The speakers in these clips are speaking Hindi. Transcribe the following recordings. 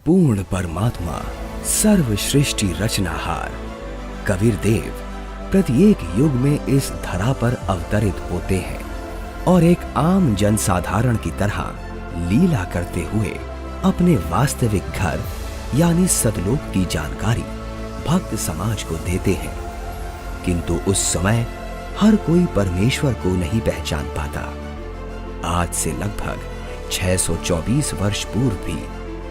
पूर्ण परमात्मा, सर्वसृष्टि रचनाहार कबीर देव प्रत्येक युग में इस धरा पर अवतरित होते हैं और एक आम जनसाधारण की तरह लीला करते हुए अपने वास्तविक घर यानी सतलोक की जानकारी भक्त समाज को देते हैं। किंतु उस समय हर कोई परमेश्वर को नहीं पहचान पाता। आज से लगभग 624 वर्ष पूर्व भी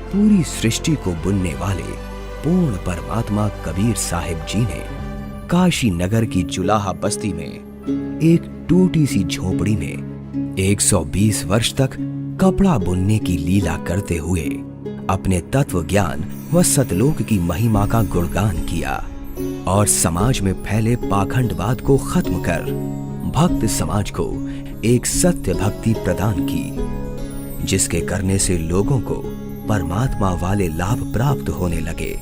पूरी सृष्टि को बुनने वाले पूर्ण परमात्मा कबीर साहिब जी ने काशी नगर की जुलाहा बस्ती में एक टूटी सी झोपड़ी में 120 वर्ष तक कपड़ा बुनने की लीला करते हुए अपने तत्व ज्ञान व सतलोक की महिमा का गुणगान किया और समाज में फैले पाखंडवाद को खत्म कर भक्त समाज को एक सत्य भक्ति प्रदान की, जिसके करने से लोगों को परमात्मा वाले लाभ प्राप्त होने लगे,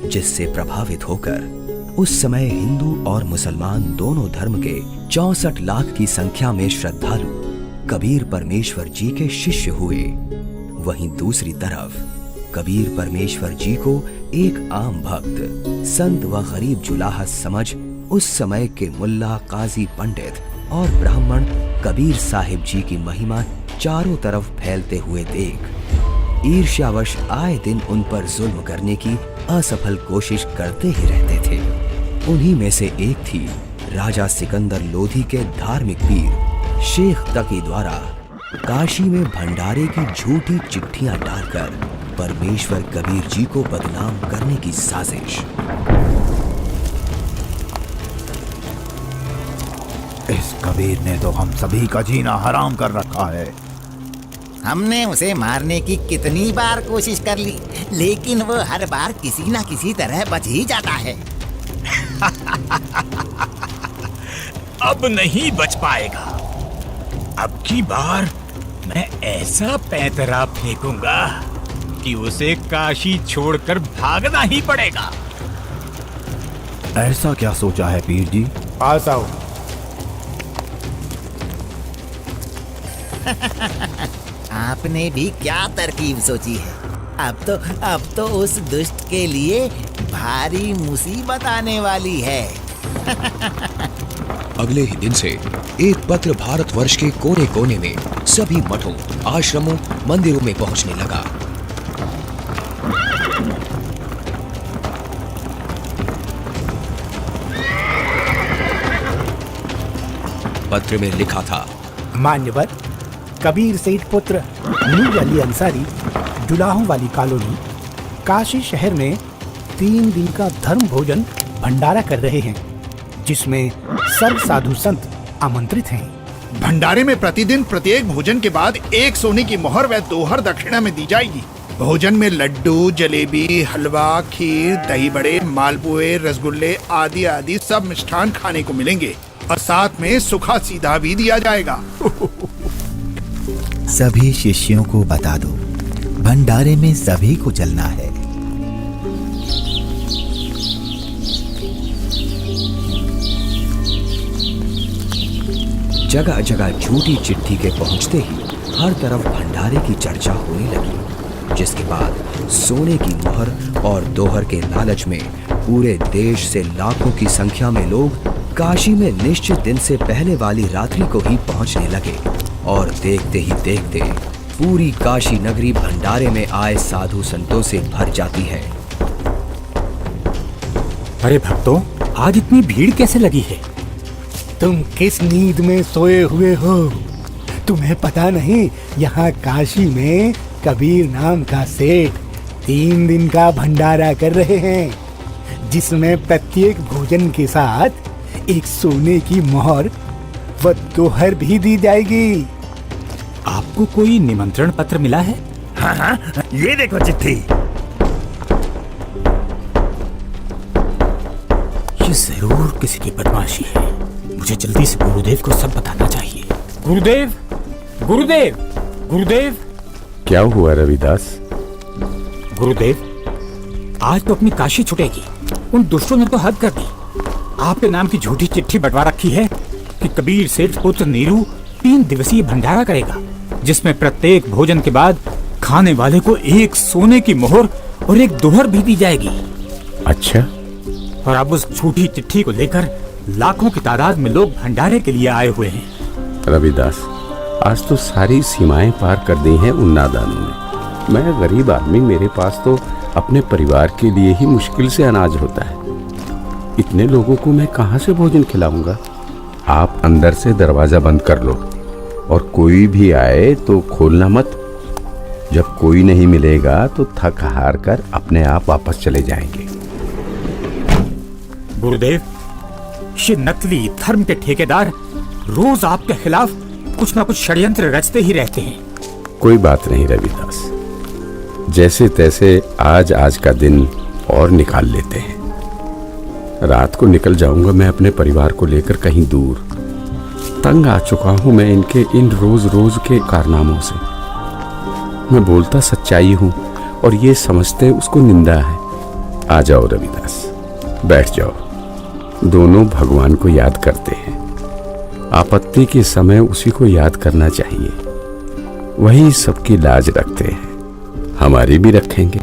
जिससे प्रभावित होकर उस समय हिंदू और मुसलमान दोनों धर्म के 64 लाख की संख्या में श्रद्धालु कबीर परमेश्वर जी के शिष्य हुए। वहीं दूसरी तरफ कबीर परमेश्वर जी को एक आम भक्त, संत व गरीब जुलाहा समझ उस समय के मुल्ला, काजी, पंडित और ब्राह्मण कबीर साहिब जी की महिमा चारों तरफ फैलते हुए देख ईर्ष्यावश आए दिन उन पर जुल्म करने की असफल कोशिश करते ही रहते थे। उन्हीं में से एक थी राजा सिकंदर लोधी के धार्मिक पीर शेख तकी द्वारा काशी में भंडारे की झूठी चिट्ठियां डालकर परमेश्वर कबीर जी को बदनाम करने की साजिश। इस कबीर ने तो हम सभी का जीना हराम कर रखा है। हमने उसे मारने की कितनी बार कोशिश कर ली, लेकिन वो हर बार किसी न किसी तरह बच ही जाता है। अब नहीं बच पाएगा। अब की बार मैं ऐसा पैंतरा फेंकूंगा कि उसे काशी छोड़कर भागना ही पड़ेगा। ऐसा क्या सोचा है पीर जी? पास आओ। आपने भी क्या तरकीब सोची है? अब तो उस दुष्ट के लिए भारी मुसीबत आने वाली है। अगले ही दिन से एक पत्र भारतवर्ष के कोने कोने में सभी मठों, आश्रमों, मंदिरों में पहुंचने लगा। पत्र में लिखा था, मान्यवर कबीर सेठ पुत्र नूर अली अंसारी, जुलाहों वाली कॉलोनी, काशी शहर में 3 दिन का धर्म भोजन भंडारा कर रहे हैं, जिसमें सर्व साधु संत आमंत्रित हैं। भंडारे में प्रतिदिन प्रत्येक भोजन के बाद 1 सोने की मोहर व 2 हर दक्षिणा में दी जाएगी। भोजन में लड्डू, जलेबी, हलवा, खीर, दही बड़े, मालपुए, रसगुल्ले आदि आदि सब मिष्ठान खाने को मिलेंगे और साथ में सूखा सीधा भी दिया जाएगा। सभी शिष्यों को बता दो, भंडारे में सभी को चलना है। जगह जगह झूठी चिट्ठी के पहुंचते ही हर तरफ भंडारे की चर्चा होने लगी, जिसके बाद सोने की मोहर और दोहर के लालच में पूरे देश से लाखों की संख्या में लोग काशी में निश्चित दिन से पहले वाली रात्रि को ही पहुंचने लगे और देखते ही देखते पूरी काशी नगरी भंडारे में आए साधु संतों से भर जाती है। अरे भक्तों, आज इतनी भीड़ कैसे लगी है? तुम किस नींद में सोए हुए हो? तुम्हें पता नहीं, यहाँ काशी में कबीर नाम का सेठ 3 दिन का भंडारा कर रहे हैं, जिसमें प्रत्येक भोजन के साथ 1 सोने की मोहर व दोहर भी दी जाएगी। आपको कोई निमंत्रण पत्र मिला है? हाँ, ये देखो चिट्ठी। ये जरूर किसी की बदमाशी है। मुझे जल्दी से गुरुदेव को सब बताना चाहिए। गुरुदेव, गुरुदेव, गुरुदेव। क्या हुआ रविदास? गुरुदेव, आज तो अपनी काशी छुटेगी। उन दुष्टों ने तो हद कर दी। आपके नाम की झूठी चिट्ठी बंटवा रखी है कि कबीर सेठ पुत्र नीरू 3 दिवसीय भंडारा करेगा, जिसमें प्रत्येक भोजन के बाद खाने वाले को एक सोने की मोहर और एक दोहर भी दी जाएगी। अच्छा, और अब उस झूठी चिट्ठी को लेकर लाखों की तादाद में लोग भंडारे के लिए आए हुए हैं। रविदास, आज तो सारी सीमाएं पार कर दी हैं उन नादानों ने। मैं गरीब आदमी, मेरे पास तो अपने परिवार के लिए ही मुश्किल से अनाज होता है। इतने लोगों को मैं कहाँ से भोजन खिलाऊंगा? आप अंदर से दरवाजा बंद कर लो और कोई भी आए तो खोलना मत। जब कोई नहीं मिलेगा तो थक हार कर अपने आप वापस चले जाएंगे। गुरुदेव, ये नकली धर्म के ठेकेदार रोज आपके खिलाफ कुछ ना कुछ षड्यंत्र रचते ही रहते हैं। कोई बात नहीं रविदास, जैसे तैसे आज का दिन और निकाल लेते हैं। रात को निकल जाऊंगा मैं अपने परिवार को लेकर कहीं दूर। तंग आ चुका हूं मैं इनके इन रोज रोज के कारनामों से। मैं बोलता सच्चाई हूं और ये समझते उसको निंदा है। आ जाओ रविदास, बैठ जाओ। दोनों भगवान को याद करते हैं। आपत्ति के समय उसी को याद करना चाहिए। वही सबकी लाज रखते हैं, हमारी भी रखेंगे।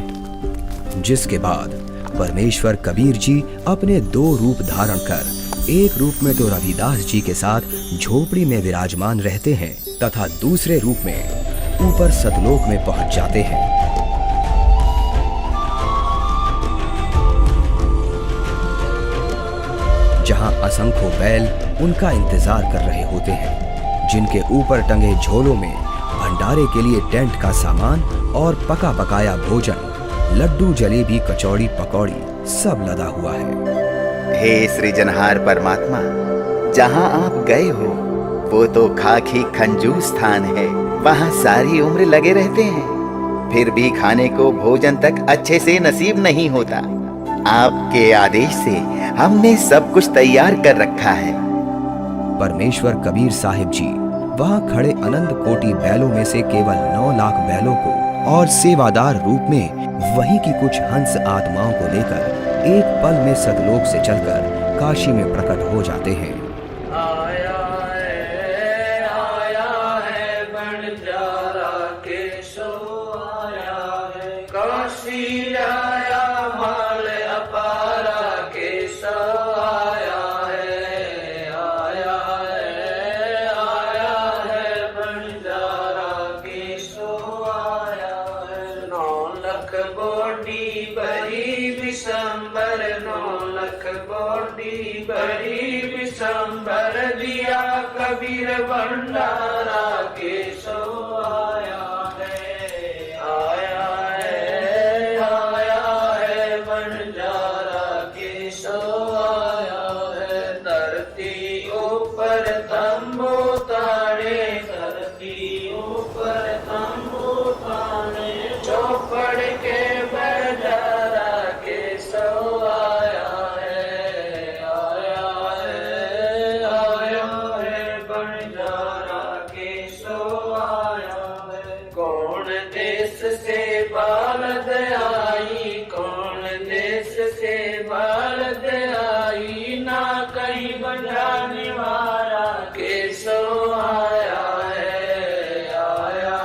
जिसके बाद परमेश्वर कबीर जी अपने 2 रूप धारण कर, एक रूप में तो रविदास जी के साथ झोपड़ी में विराजमान रहते हैं तथा दूसरे रूप में ऊपर सतलोक में पहुंच जाते हैं। जहां असंख्यों बैल उनका इंतजार कर रहे होते हैं, जिनके ऊपर टंगे झोलों में भंडारे के लिए टेंट का सामान और पका पकाया भोजन, लड्डू, जलेबी, कचौड़ी, पकौड़ी सब लदा हुआ है। हे सृजनहार परमात्मा, जहाँ आप गए हो वो तो खाकी खंजूस स्थान है। वहाँ सारी उम्र लगे रहते हैं, फिर भी खाने को भोजन तक अच्छे से नसीब नहीं होता। आपके आदेश से हमने सब कुछ तैयार कर रखा है। परमेश्वर कबीर साहिब जी वहां खड़े अनंत कोटि बैलों में से केवल 9 लाख बैलों को और सेवादार रूप में वहीं की कुछ हंस आत्माओं को लेकर एक पल में सतलोक से चलकर काशी में प्रकट हो जाते हैं। कबीर भंडारा के सो आया है, आया है भंडारा के सो आया है। धरती ऊपर तंबू ताने, धरती ऊपर तंबू ताने, चौपड़ के भंडारा के सो आया है, बालद आई, कौन देश से बालद आई, ना कहीं बजाने वाला के सो आया है, आया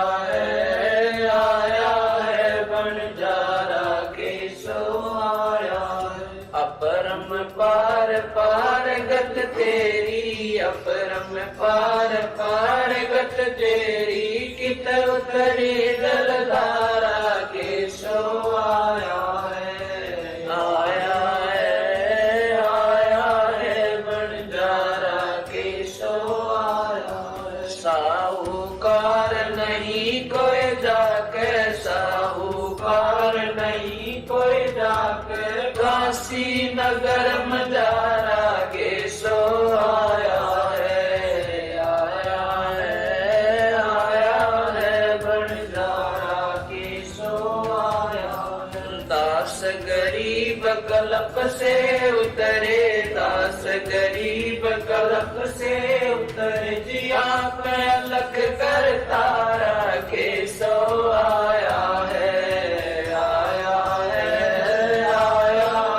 है बंजारा के सो आया है। अपरम पार पार गत तेरी, अपरम पार पार गत तेरी, कित उतरी दलदारा के सो आया है, आया है बंजारा के सो आया है। साहूकार नहीं कोई जाकर, साहूकार नहीं कोई जाकर, काशी नगर मजारा के सो आया है, गरीब कलप से उतरे, दास गरीब कलप से उतरे, जिया पे अलख कर तारा के सो आया है, आया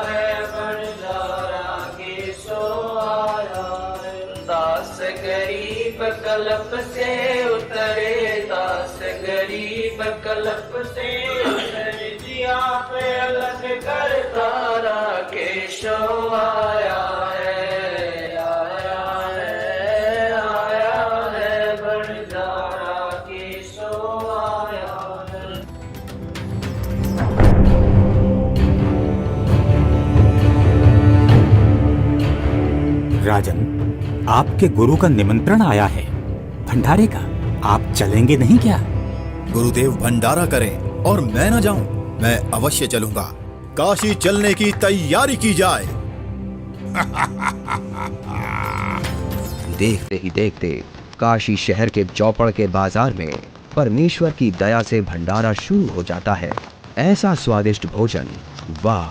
है बंजारा के सो आया है। दास गरीब कलप से उतरे, दास गरीब बकलप से उतर दिया पे अलग करता राकेशो आया है, आया है, आया है बंजारा केशो आया है। राजन, आपके गुरु का निमंत्रण आया है भंडारे का, आप चलेंगे नहीं क्या? गुरुदेव भंडारा करें और मैं न जाऊं, मैं अवश्य चलूंगा। काशी चलने की तैयारी की जाए। देखते ही देखते काशी शहर के चौपड़ के बाजार में परमेश्वर की दया से भंडारा शुरू हो जाता है। ऐसा स्वादिष्ट भोजन, वाह,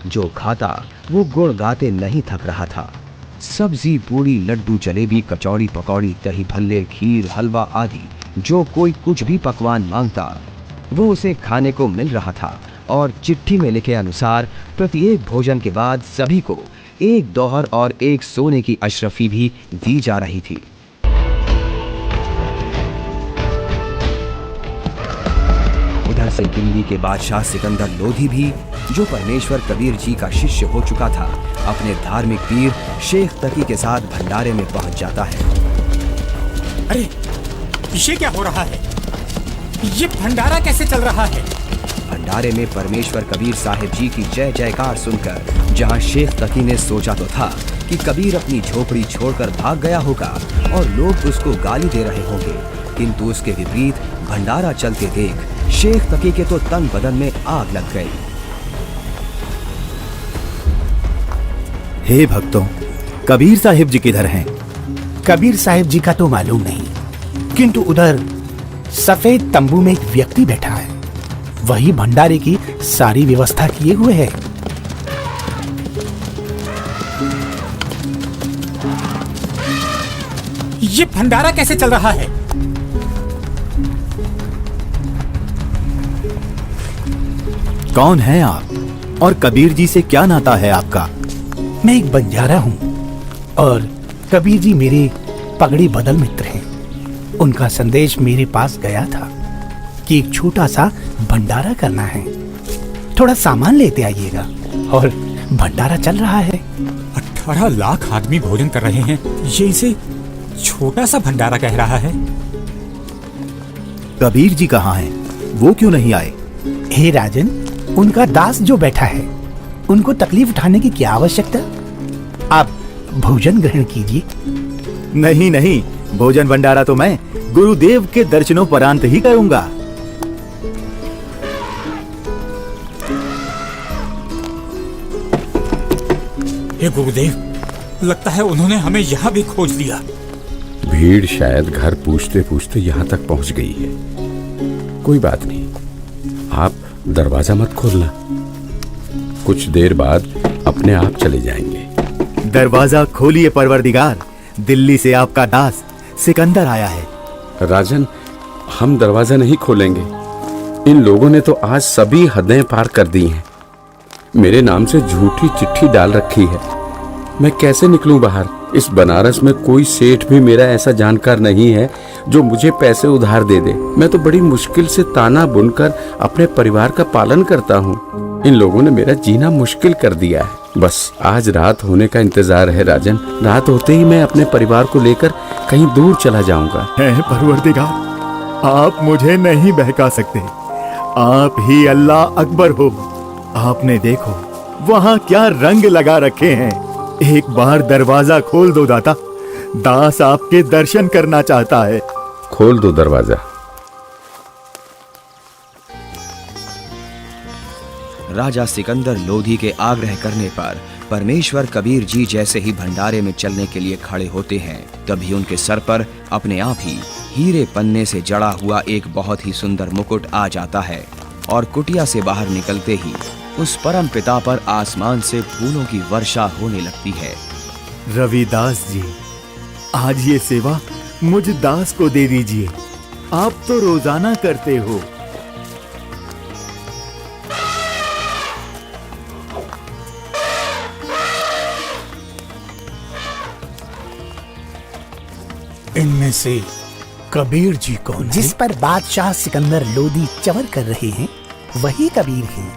जो खाता वो गुण गाते नहीं थक रहा था। सब्जी, पूरी, लड्डू, जलेबी, कचौड़ी, पकौड़ी, दही भल्ले, खीर, हलवा आदि जो कोई कुछ भी पकवान मांगता वो उसे खाने को मिल रहा था। और चिट्ठी में लिखे अनुसार प्रत्येक भोजन के बाद सभी को एक दोहर और एक सोने की अशरफी भी दी जा रही थी। उधर से दिल्ली के बादशाह सिकंदर लोधी भी, जो परमेश्वर कबीर जी का शिष्य हो चुका था, अपने धार्मिक पीर शेख तकी के साथ भंडारे में पहुंच जाता है। अरे ये क्या हो रहा है? ये भंडारा कैसे चल रहा है? भंडारे में परमेश्वर कबीर साहिब जी की जय जयकार सुनकर जहां शेख तकी ने सोचा तो था कि कबीर अपनी झोपड़ी छोड़कर भाग गया होगा और लोग उसको गाली दे रहे होंगे, किंतु उसके विपरीत भंडारा चलते देख शेख तकी के तो तन बदन में आग लग गई। हे भक्तों, कबीर साहिब जी किधर हैं? कबीर साहिब जी का तो मालूम नहीं, किंतु उधर सफेद तंबू में एक व्यक्ति बैठा है, वही भंडारे की सारी व्यवस्था किए हुए है। ये भंडारा कैसे चल रहा है? कौन हैं आप और कबीर जी से क्या नाता है आपका? मैं एक बंजारा हूँ और कबीर जी मेरे पगड़ी बदल मित्र हैं। उनका संदेश मेरे पास गया था कि एक छोटा सा भंडारा करना है, थोड़ा सामान लेते आइएगा। और भंडारा चल रहा है। 18 लाख आदमी भोजन कर रहे हैं, ये इसे छोटा सा भंडारा कह रहा है। कबीर जी कहाँ हैं? वो क्यों नहीं आए? हे राजन, उनका दास जो बैठा है, उनको तकलीफ उठाने की क्या आवश्यकता? आप भोजन ग्रहण कीजिए। नहीं नहीं, भोजन भंडारा तो मैं गुरुदेव के दर्शनों परांत ही करूंगा। हे गुरुदेव, लगता है उन्होंने हमें यहाँ भी खोज लिया। भीड़ शायद घर पूछते पूछते यहाँ तक पहुँच गई है। कोई बात नहीं, आप दरवाजा मत खोलना, कुछ देर बाद अपने आप चले जाएंगे। दरवाजा खोलिए परवरदिगार, दिल्ली से आपका दास सिकंदर आया है। राजन, हम दरवाजा नहीं खोलेंगे। इन लोगों ने तो आज सभी हदें पार कर दी हैं। मेरे नाम से झूठी चिट्ठी डाल रखी है। मैं कैसे निकलूं बाहर? इस बनारस में कोई सेठ भी मेरा ऐसा जानकार नहीं है जो मुझे पैसे उधार दे दे। मैं तो बड़ी मुश्किल से ताना बुनकर अपने परिवार का पालन करता हूँ। इन लोगों ने मेरा जीना मुश्किल कर दिया है। बस आज रात होने का इंतजार है राजन। रात होते ही मैं अपने परिवार को लेकर कहीं दूर चला जाऊंगा। है परवरदिगार, आप मुझे नहीं बहका सकते। आप ही अल्लाह अकबर हो। आपने देखो वहाँ क्या रंग लगा रखे हैं। एक बार दरवाजा खोल दो दाता, दास आपके दर्शन करना चाहता है। खोल दो दरवाजा। राजा सिकंदर लोधी के आग्रह करने पर परमेश्वर कबीर जी जैसे ही भंडारे में चलने के लिए खड़े होते हैं, तभी उनके सर पर अपने आप ही हीरे पन्ने से जड़ा हुआ एक बहुत ही सुंदर मुकुट आ जाता है और कुटिया से बाहर निकलते ही उस परम पिता पर आसमान से फूलों की वर्षा होने लगती है। रविदास जी, आज ये सेवा मुझ दास को दे दीजिए। आप तो रोजाना करते हो। इनमें से कबीर जी कौन जिस पर बादशाह सिकंदर लोदी चवर कर रहे हैं वही कबीर हैं।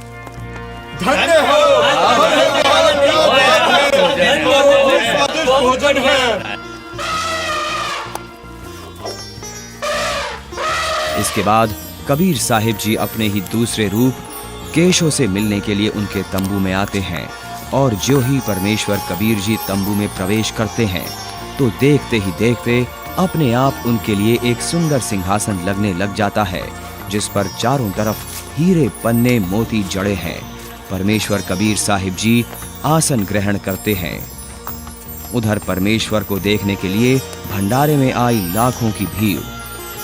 इसके बाद कबीर साहिब जी अपने ही दूसरे रूप केशव से मिलने के लिए उनके तंबू में आते हैं और जो ही परमेश्वर कबीर जी तंबू में प्रवेश करते हैं तो देखते ही देखते अपने आप उनके लिए एक सुंदर सिंहासन लगने लग जाता है जिस पर चारों तरफ हीरे पन्ने मोती जड़े हैं। परमेश्वर कबीर साहिब जी आसन ग्रहण करते हैं। उधर परमेश्वर को देखने के लिए भंडारे में आई लाखों की भीड़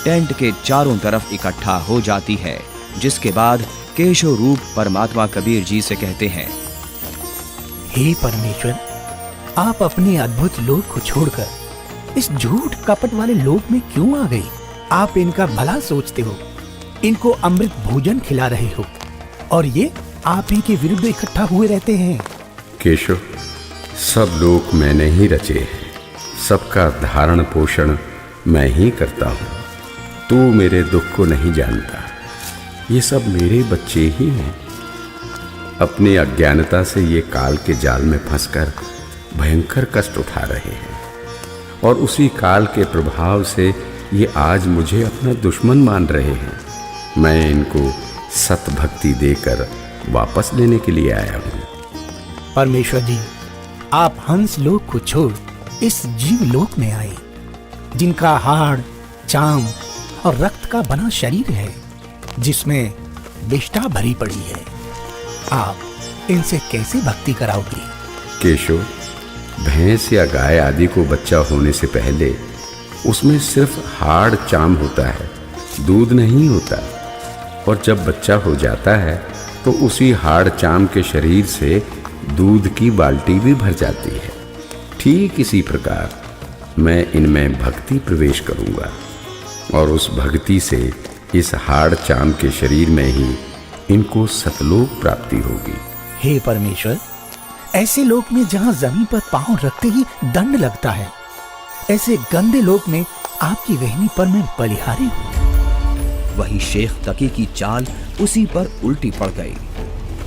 टेंट के चारों तरफ इकट्ठा हो जाती है, जिसके बाद केशव रूप परमात्मा कबीर जी से कहते हैं, हे परमेश्वर, आप अपने अद्भुत लोक को छोड़कर इस झूठ कपट वाले लोक में क्यों आ गए? आप इनका भला सोचते हो, इनको अमृत भोजन खिला रहे हो और ये आप ही के विरुद्ध इकट्ठा हुए रहते हैं। केशव, सब लोग मैंने ही रचे हैं, सबका धारण पोषण मैं ही करता हूँ। तू मेरे दुख को नहीं जानता, ये सब मेरे बच्चे ही हैं। अपनी अज्ञानता से ये काल के जाल में फंसकर भयंकर कष्ट उठा रहे हैं और उसी काल के प्रभाव से ये आज मुझे अपना दुश्मन मान रहे हैं। मैं इनको सत भक्ति देकर वापस लेने के लिए आया हूँ। परमेश्वर जी, आप हंस लोक को छोड़ इस जीव लोक में आए, जिनका हाड़, चाम और रक्त का बना शरीर है, जिसमें विष्ठा भरी पड़ी है। आप इनसे कैसे भक्ति कराओगे? केशव, भैंस या गाय आदि को बच्चा होने से पहले उसमें सिर्फ हाड़ चाम होता है, दूध नहीं होता। और जब बच्चा हो जाता है तो उसी हाड़ चाम के शरीर से दूध की बाल्टी भी भर जाती है। ठीक इसी प्रकार मैं इनमें भक्ति प्रवेश करूंगा और उस भक्ति से इस हाड़ चाम के शरीर में ही इनको सतलोक प्राप्ति होगी। हे परमेश्वर, ऐसे लोक में जहाँ जमीन पर पांव रखते ही दंड लगता है, ऐसे गंदे लोक में आपकी वहनी पर मैं बलिहारी हूँ। वहीं शेख तकी की चाल उसी पर उल्टी पड़ गई।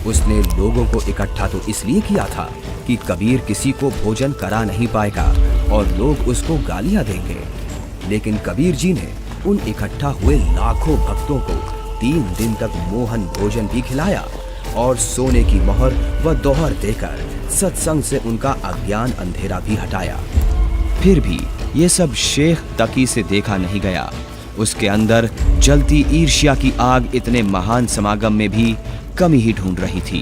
उसने लोगों को इकट्ठा तो इसलिए किया था कि कबीर किसी को भोजन करा नहीं पाएगा और लोग उसको गालियां देंगे, लेकिन कबीर जी ने उन इकट्ठा हुए लाखों भक्तों को 3 दिन तक मोहन भोजन भी खिलाया और सोने की मोहर व दोहर देकर सत्संग से उनका अज्ञान अंधेरा भी हटाया। फिर भी ये सब शेख तकी से देखा नहीं गया। उसके अंदर जलती ईर्ष्या की आग इतने महान समागम में भी कमी ही ढूंढ रही थी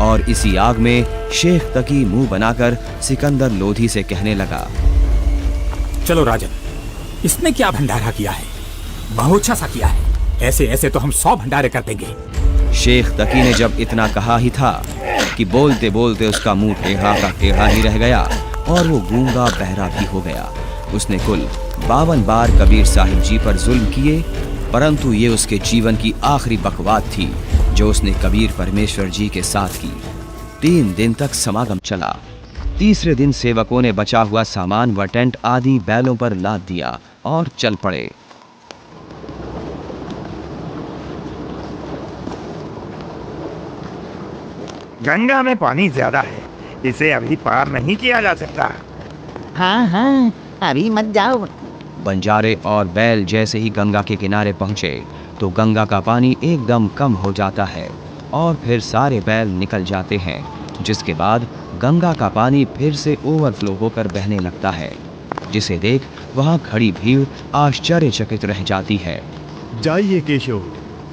और इसी आग में शेख तकी मुंह बनाकर सिकंदर लोधी से कहने लगा, चलो राजन, इसने क्या भंडारा किया है? बहुत अच्छा सा किया है। ऐसे ऐसे तो हम 100 भंडारे कर देंगे। शेख तकी ने जब इतना कहा ही था कि बोलते बोलते उसका मुंह टेढ़ा का टेढ़ा ही रह गया और वो गूंगा बहरा भी हो गया। उसने कुल 52 बार कबीर साहिब जी पर जुल्म किए, परंतु ये उसके जीवन की आखिरी बकवाद थी जो उसने कबीर परमेश्वर जी के साथ की। 3 दिन तक समागम चला। तीसरे दिन सेवकों ने बचा हुआ सामान व टेंट आदि बैलों पर लाद दिया और चल पड़े। गंगा में पानी ज्यादा है, इसे अभी पार नहीं किया जा सकता। हाँ हाँ, अभी मत जाओ। बंजारे और बैल जैसे ही गंगा के किनारे पहुंचे तो गंगा का पानी एकदम कम हो जाता है और फिर सारे बैल निकल जाते हैं, जिसके बाद गंगा का पानी फिर से ओवरफ्लो होकर बहने लगता है, जिसे देख वहां खड़ी भीड़ आश्चर्यचकित रह जाती है। जाइए केशव,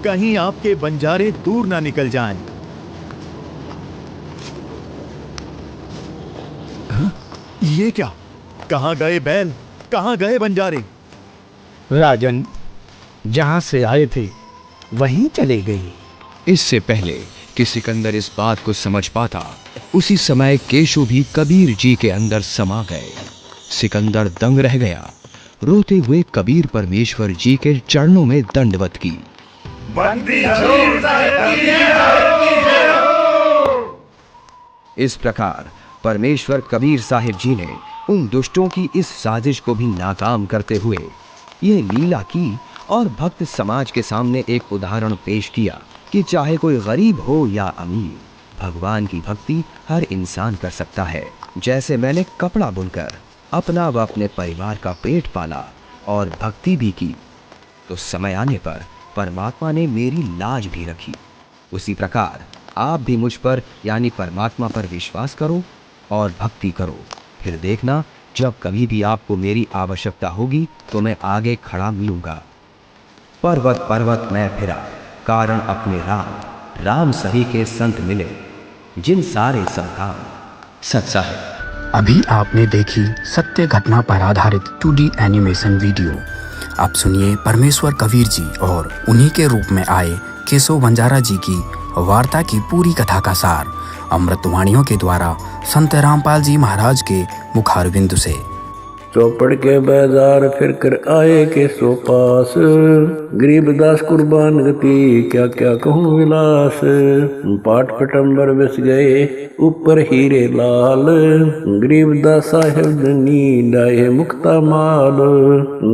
कहीं आपके बंजारे दूर ना निकल जाएं। ये क्या? कहाँ गए बैल, कहाँ गए बंजारे? राजन, जहाँ से आए थे वहीं चले गए। इससे पहले कि सिकंदर इस बात को समझ पाता, उसी समय केशव भी कबीर जी के अंदर समा गए। सिकंदर दंग रह गया। रोते हुए कबीर परमेश्वर जी के चरणों में दंडवत की। इस प्रकार परमेश्वर कबीर साहिब जी ने उन दुष्टों की इस साजिश को भी नाकाम करते हुए ये लीला की और भक्त समाज के सामने एक उदाहरण पेश किया कि चाहे कोई गरीब हो या अमीर, भगवान की भक्ति हर इंसान कर सकता है। जैसे मैंने कपड़ा बुनकर अपना व अपने परिवार का पेट पाला और भक्ति भी की, तो समय आने पर परमात्मा ने मेरी लाज भी रखी। उसी प्रकार आप भी मुझ पर यानी परमात्मा पर विश्वास करो और भक्ति करो। फिर देखना, जब कभी भी आपको मेरी आवश्यकता होगी तो मैं आगे खड़ा मिलूंगा। पर्वत पर्वत मैं फिरा, कारण अपने राम, राम सही के संत मिले, जिन सारे संतान सच्चा है। अभी आपने देखी सत्य घटना पर आधारित 2D एनिमेशन वीडियो। आप सुनिए परमेश्वर कबीर जी और उन्हीं के रूप में आए केशव बंजारा जी की वार्ता की पूरी कथा का सार अमृतवाणियों के द्वारा संत रामपाल जी महाराज के मुखारविंद से। चौपड़ के बाजार फिर कर आए के सो पास, गरीबदास कुर्बान गति क्या क्या कहूँ विलास। पाट पटंबर बस गए ऊपर हीरे लाल, गरीबदास साहेब धनी डाये मुक्ता माल।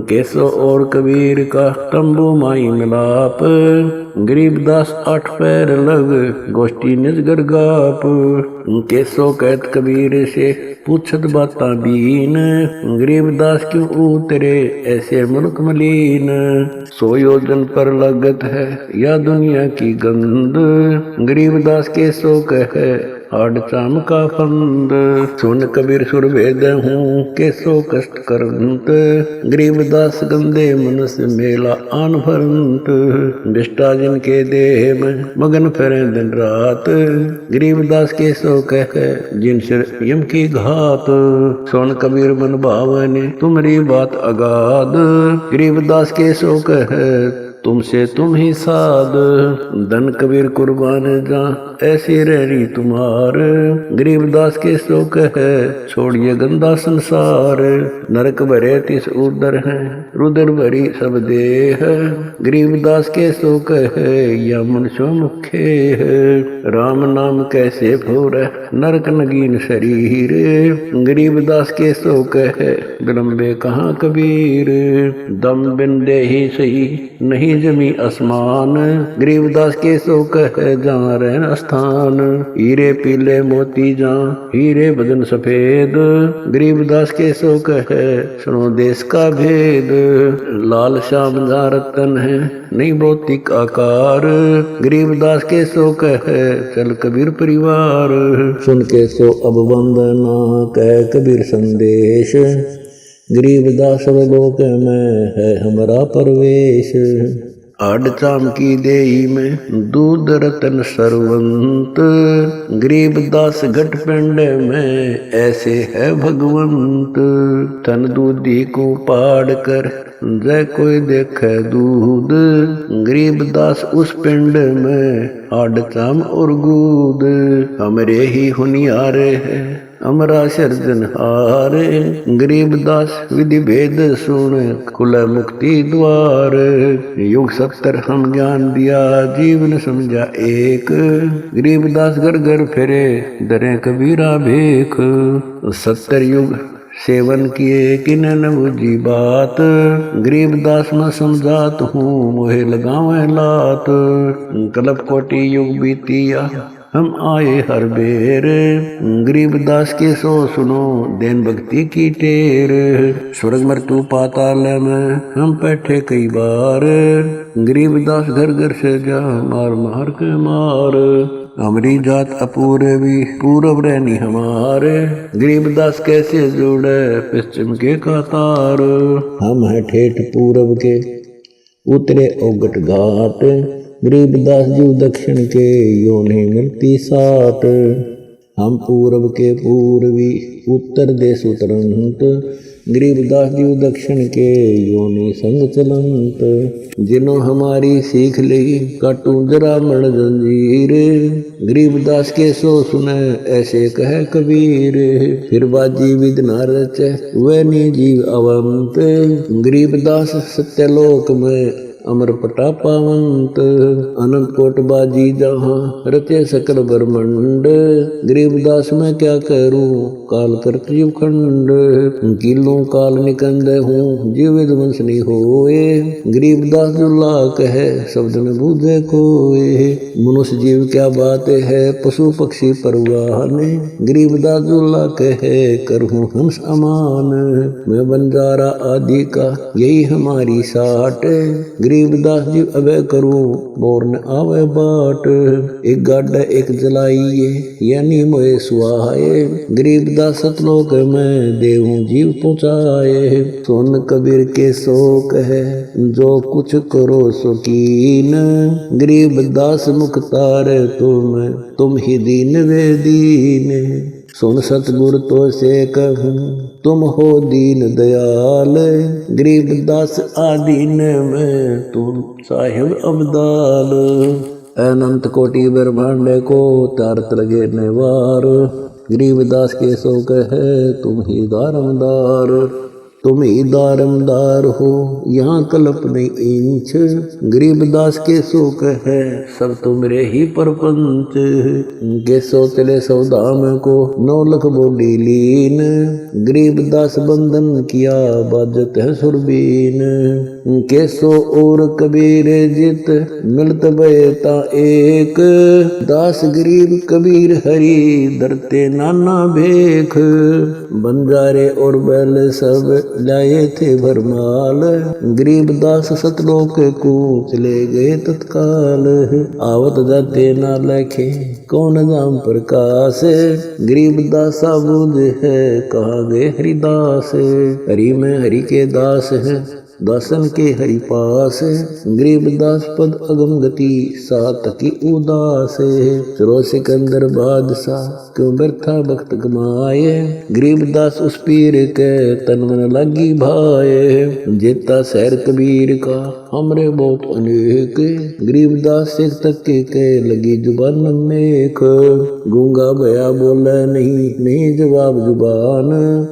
केसो और कबीर का तंबू माई मिलाप, गरीबदास 8 पैर लग गोष्ठी निजगर गाप। केसो कहत कबीर से पूछत बाता बीन, गरीबदास क्यों उतरे ऐसे मुल्क मलीन। 100 योजन पर लगत है या दुनिया की गंद, गरीबदास केसो कहे आड़ चाम का फंद। सुन कबीर सुर वेद हूँ केसो कष्ट करंत, गरीबदास गंदे मन से मेला आन भरंत। बिष्टा जिनके देह में मगन फिरे दिन रात, गरीबदास केसो कहे जिन सिर यम की घात। सुन कबीर मन भावने तुम्हारी बात अगाध, गरीबदास केसो कहे तुमसे तुम ही साध। धन कबीर कुर्बान जा ऐसी रहरी तुम्हार, गरीबदास के सो कहे छोड़िए गंदा संसार। नरक भरे तिस उदर है रुदर भरी सब देह, गरीबदास के सो कहे या मनुष्य मुखे है। राम नाम कैसे फूर नरक नगीन शरीर, गरीबदास के सो कहे विलंबे कहाँ कबीर। दम बिन दे ही सही नहीं जमी आसमान, गरीबदास के सो कहे जहाँ रहन स्थान। हीरे पीले मोती जहाँ हीरे बदन सफेद, गरीबदास के सो कहे सुनो देश का भेद। लाल श्याम जहाँ रतन है नहीं भौतिक आकार, गरीबदास के सो कहे चल कबीर परिवार। सुन के सो अब वंदना कह कबीर संदेश, गरीबदास लोक में है हमारा परवेश। आड़ चाम की देई में दूध रतन सरवंत, गरीबदास घट पिंड में ऐसे है भगवंत। तन दूधी को पाड़ कर जय कोई देखे दूध, गरीबदास उस पिंड में आड़ चाम और गूद। हमरे ही हुनियारे है अमरा सर्जनहार, गरीबदास विधि भेद सुन कुल मुक्ति द्वार। युग 70 हम ज्ञान दिया जीवन समझा एक, गरीबदास घर घर फिरे दरे कबीरा भेख। 70 युग सेवन किए किन न बुझी बात, गरीबदास में समझात हूँ मोहे लगावे लात। कल्प कोटि युग बीतिया हम आए हर बेर, गरीबदास के सो सुनो देन भक्ति की टेर। स्वर्ग मृत्यु पाताल में हम बैठे कई बार, गरीबदास घर घर से जा मार मार के मार। हमारी जात अपूर्वी पूर्व रहनी हमारे, गरीबदास कैसे जोड़े पश्चिम के कतार। हम है ठेठ पूर्व के उतरे ओगट घाट, गरीबदास जीव दक्षिण के यो नहीं मिलती साट। हम पूर्व के पूर्वी उत्तर देश उतरंत, गरीबदास जीव दक्षिण के यो नहीं संग चलंत। जिन्हों हमारी सीख ली काटू जरा मण जंजीर, गरीबदास के सो सुने ऐसे कहे कबीर। फिर बाजी विद न रचे वह नी जीव अवंत, गरीबदास सत्यलोक में अमर पटा पावंत अनंत कोट बाजी जहाँ रचे सकल ब्रह्मंड गरीबदास मैं क्या करूं काल कर जीव खंड किलों काल निकंद हूँ जीव विध्वंस नहीं होए गरीबदास दुल्ला कहे शब्द न बूझे कोए मनुष्य जीव क्या बात है पशु पक्षी परवान गरीबदास दुल्ला कहे करहूं हंस अमान मैं बंजारा आदि का यही हमारी साट गरीबदास जीव अबे करूं बोर न आवे बाट एक गाड्डा एक जलाइए यानी मोए सुहाए गरीबदास सतलोक में देहूं जीव पहुँचाए सोन कबीर के शोक है जो कुछ करो शौकीन गरीबदास मुख्तार तुम ही दीन वे दीन सुन सतगुर तो से कहूं तुम हो दीन दयाल गरीबदास आदीन में तुम साहिब अब्दाल अनंत कोटि ब्रह्मांड को तारत लगे नेवार गरीबदास के शोक है तुम ही दारमदार तुम ही दारमदार हो यहाँ कल्प नहीं इंच गरीबदास के शोक है सब तुमरे ही परपंच के सोचले सौदाम को 9 लाख बोली लीन गरीबदास बंधन किया बाजत है सुरबीन केसो और कबीर जित मिलत बेता एक दास गरीब कबीर हरि दरते नाना भेख बंजारे और बैल सब लाए थे भरमाल गरीबदास सतलोक को चले गए तत्काल आवत जाते ना लखे कौन नाम प्रकाश गरीबदास बुझ है कहाँ गए हरिदास हरि में हरि के दास है दासन के हरि पास गरीबदास पद अगम गति सात की उदास चलो सिकंदर बादशाह क्यों व्यर्था वक्त गमाए गरीबदास उस पीर के तन मन लगी भाए जेता शहर कबीर का हमरे बहुत अनेक गरीबदास से तक के लगी जुबान नेक गूंगा भया बोला नहीं जवाब जुबान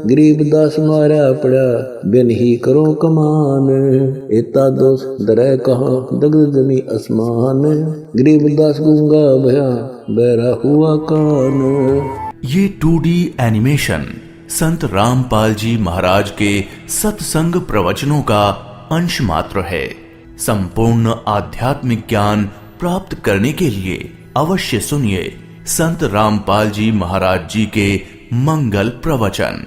गरीबदास मारा पड़ा बिन ही करो कमान एता दोष दरय कहा दग्ध जमी आसमान गरीबदास गूंगा भया बहरा हुआ कान। ये 2D एनिमेशन संत रामपाल जी महाराज के सत्संग प्रवचनों का अंश मात्र है। संपूर्ण आध्यात्मिक ज्ञान प्राप्त करने के लिए अवश्य सुनिए संत रामपाल जी महाराज जी के मंगल प्रवचन।